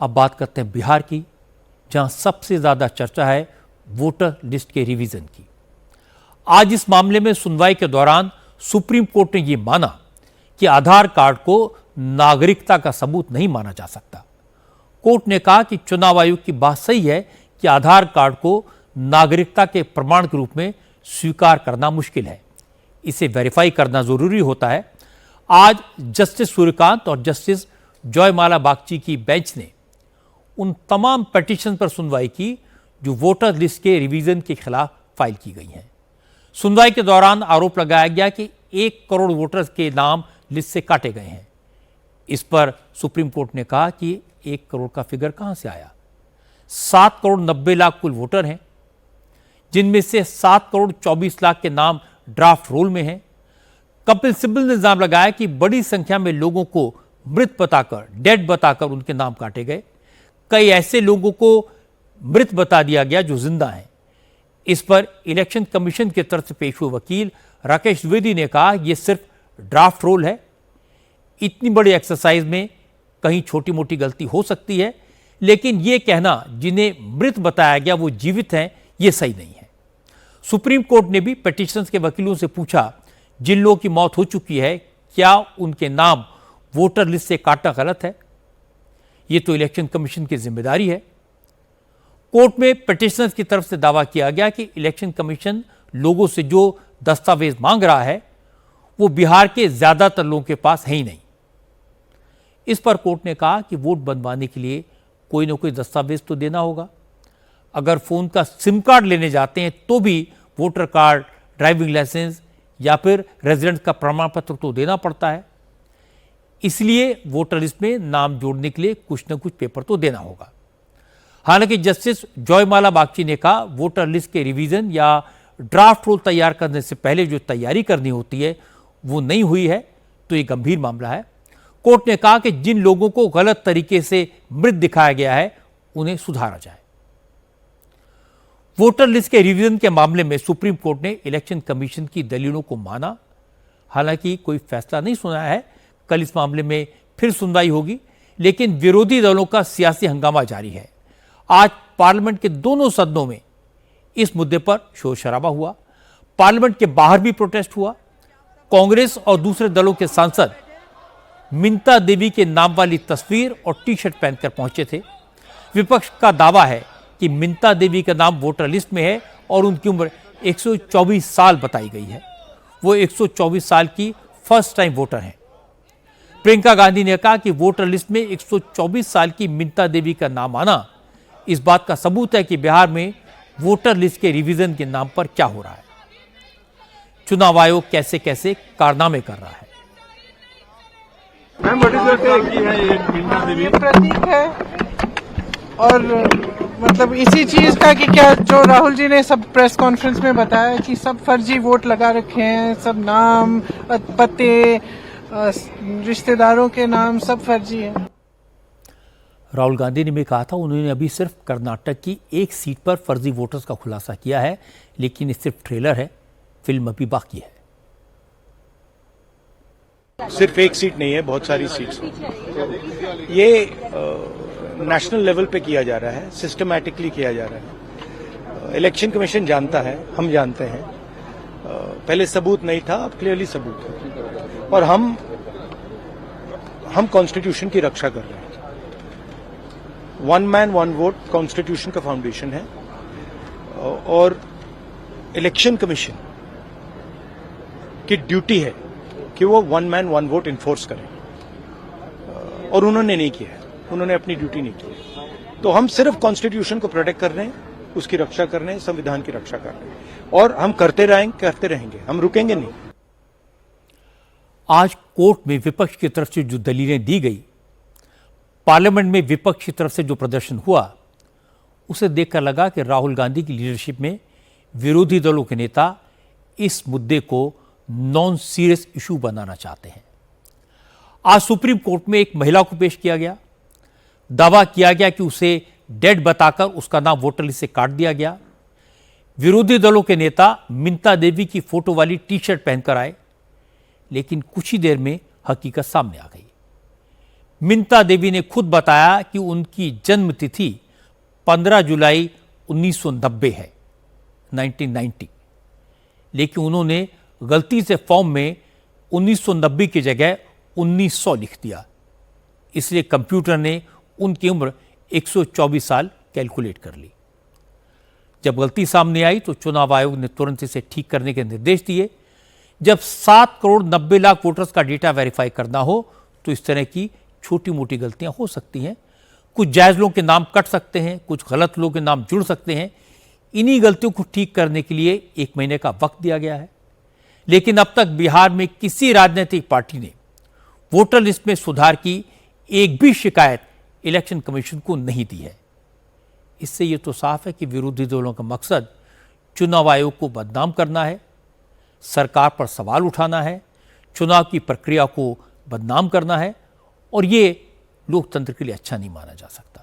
अब बात करते हैं बिहार की, जहां सबसे ज्यादा चर्चा है वोटर लिस्ट के रिवीजन की। आज इस मामले में सुनवाई के दौरान सुप्रीम कोर्ट ने यह माना कि आधार कार्ड को नागरिकता का सबूत नहीं माना जा सकता। कोर्ट ने कहा कि चुनाव आयोग की बात सही है कि आधार कार्ड को नागरिकता के प्रमाण के रूप में स्वीकार करना मुश्किल है, इसे वेरीफाई करना जरूरी होता है। आज जस्टिस सूर्यकांत और जस्टिस जयमाला बागची की बेंच ने उन तमाम पिटीशन पर सुनवाई की जो वोटर लिस्ट के रिवीजन के खिलाफ फाइल की गई हैं। सुनवाई के दौरान आरोप लगाया गया कि 1 करोड़ वोटर्स के नाम लिस्ट से काटे गए हैं। इस पर सुप्रीम कोर्ट ने कहा कि 1 करोड़ का फिगर कहां से आया। 7 करोड़ 90 लाख कुल वोटर हैं, जिनमें से 7 करोड़ 24 लाख के नाम ड्राफ्ट रोल में हैं। कपिल सिब्बल ने इल्जाम लगाया कि बड़ी संख्या में लोगों को मृत बताकर, डेड बताकर उनके नाम काटे गए। कई ऐसे लोगों को मृत बता दिया गया जो जिंदा हैं। इस पर इलेक्शन कमीशन की तरफ से पेश हुए वकील राकेश द्विवेदी ने कहा यह सिर्फ ड्राफ्ट रोल है, इतनी बड़ी एक्सरसाइज में कहीं छोटी मोटी गलती हो सकती है, लेकिन यह कहना जिन्हें मृत बताया गया वो जीवित हैं, यह सही नहीं है। सुप्रीम कोर्ट ने भी पिटीशनर्स के वकीलों से पूछा जिन लोगों की मौत हो चुकी है क्या उनके नाम वोटर लिस्ट से काटना गलत है। यह तो इलेक्शन कमीशन की जिम्मेदारी है। कोर्ट में पिटीशनर्स की तरफ से दावा किया गया कि इलेक्शन कमीशन लोगों से जो दस्तावेज मांग रहा है वो बिहार के ज्यादातर लोगों के पास है ही नहीं। इस पर कोर्ट ने कहा कि वोट बनवाने के लिए कोई ना कोई दस्तावेज तो देना होगा। अगर फोन का सिम कार्ड लेने जाते हैं तो भी वोटर कार्ड, ड्राइविंग लाइसेंस या फिर रेजिडेंट का प्रमाण पत्र तो देना पड़ता है। इसलिए वोटर लिस्ट में नाम जोड़ने के लिए कुछ न कुछ पेपर तो देना होगा। हालांकि जस्टिस जयमाला बागची ने कहा वोटर लिस्ट के रिवीजन या ड्राफ्ट रोल तैयार करने से पहले जो तैयारी करनी होती है वो नहीं हुई है तो ये गंभीर मामला है। कोर्ट ने कहा कि जिन लोगों को गलत तरीके से मृत दिखाया गया है उन्हें सुधारा जाए। वोटर लिस्ट के रिवीजन के मामले में सुप्रीम कोर्ट ने इलेक्शन कमीशन की दलीलों को माना। हालांकि कोई फैसला नहीं सुनाया है। कल इस मामले में फिर सुनवाई होगी, लेकिन विरोधी दलों का सियासी हंगामा जारी है। आज पार्लियामेंट के दोनों सदनों में इस मुद्दे पर शोर शराबा हुआ। पार्लियामेंट के बाहर भी प्रोटेस्ट हुआ। कांग्रेस और दूसरे दलों के सांसद मिंता देवी के नाम वाली तस्वीर और टी-शर्ट पहनकर पहुंचे थे। विपक्ष का दावा है कि मिंता देवी का नाम वोटर लिस्ट में है और उनकी उम्र 124 साल बताई गई है। वो 124 साल की फर्स्ट टाइम वोटर हैं। प्रियंका गांधी ने कहा कि वोटर लिस्ट में 124 साल की मिंता देवी का नाम आना इस बात का सबूत है कि बिहार में वोटर लिस्ट के रिवीजन के नाम पर क्या हो रहा है। चुनाव आयोग कैसे कैसे कारनामे कर रहा है। मैम ये प्रतीक है और मतलब इसी चीज का कि क्या जो राहुल जी ने सब प्रेस कॉन्फ्रेंस में बताया कि सब फर्जी वोट लगा रखे हैं, सब नाम, पते, रिश्तेदारों के नाम सब फर्जी है। राहुल गांधी ने भी कहा था उन्होंने अभी सिर्फ कर्नाटक की एक सीट पर फर्जी वोटर्स का खुलासा किया है, लेकिन ये सिर्फ ट्रेलर है, फिल्म अभी बाकी है। सिर्फ एक सीट नहीं है, बहुत सारी सीट्स। ये नेशनल लेवल पे किया जा रहा है, सिस्टमैटिकली किया जा रहा है। इलेक्शन कमीशन जानता है, हम जानते हैं। पहले सबूत नहीं था, अब क्लियरली सबूत है और हम कॉन्स्टिट्यूशन की रक्षा कर रहे हैं। 1 मैन 1 वोट कॉन्स्टिट्यूशन का फाउंडेशन है और इलेक्शन कमीशन की ड्यूटी है कि वो 1 मैन 1 वोट इन्फोर्स करें और उन्होंने नहीं किया है, उन्होंने अपनी ड्यूटी नहीं की है। तो हम सिर्फ कॉन्स्टिट्यूशन को प्रोटेक्ट कर रहे हैं, उसकी रक्षा कर रहे हैं, संविधान की रक्षा कर रहे हैं और हम करते रहेंगे, हम रुकेंगे नहीं। आज कोर्ट में विपक्ष की तरफ से जो दलीलें दी गई, पार्लियामेंट में विपक्ष की तरफ से जो प्रदर्शन हुआ, उसे देखकर लगा कि राहुल गांधी की लीडरशिप में विरोधी दलों के नेता इस मुद्दे को नॉन सीरियस इशू बनाना चाहते हैं। आज सुप्रीम कोर्ट में एक महिला को पेश किया गया। दावा किया गया कि उसे डेड बताकर उसका नाम वोटर लिस्ट से काट दिया गया। विरोधी दलों के नेता मिंता देवी की फोटो वाली टी-शर्ट पहनकर आए, लेकिन कुछ ही देर में हकीकत सामने आ गई। मिंता देवी ने खुद बताया कि उनकी जन्म तिथि 15 जुलाई 1990 है, 1990, लेकिन उन्होंने गलती से फॉर्म में 1990 की जगह 1900 लिख दिया। इसलिए कंप्यूटर ने उनकी उम्र 124 साल कैलकुलेट कर ली। जब गलती सामने आई तो चुनाव आयोग ने तुरंत इसे ठीक करने के निर्देश दिए। जब 7 करोड़ 90 लाख वोटर्स का डेटा वेरीफाई करना हो तो इस तरह की छोटी मोटी गलतियां हो सकती हैं। कुछ जायज लोगों के नाम कट सकते हैं, कुछ गलत लोगों के नाम जुड़ सकते हैं। इन्हीं गलतियों को ठीक करने के लिए 1 महीने का वक्त दिया गया है। लेकिन अब तक बिहार में किसी राजनीतिक पार्टी ने वोटर लिस्ट में सुधार की एक भी शिकायत इलेक्शन कमीशन को नहीं दी है। इससे यह तो साफ है कि विरोधी दलों का मकसद चुनाव आयोग को बदनाम करना है, सरकार पर सवाल उठाना है, चुनाव की प्रक्रिया को बदनाम करना है, और ये लोकतंत्र के लिए अच्छा नहीं माना जा सकता।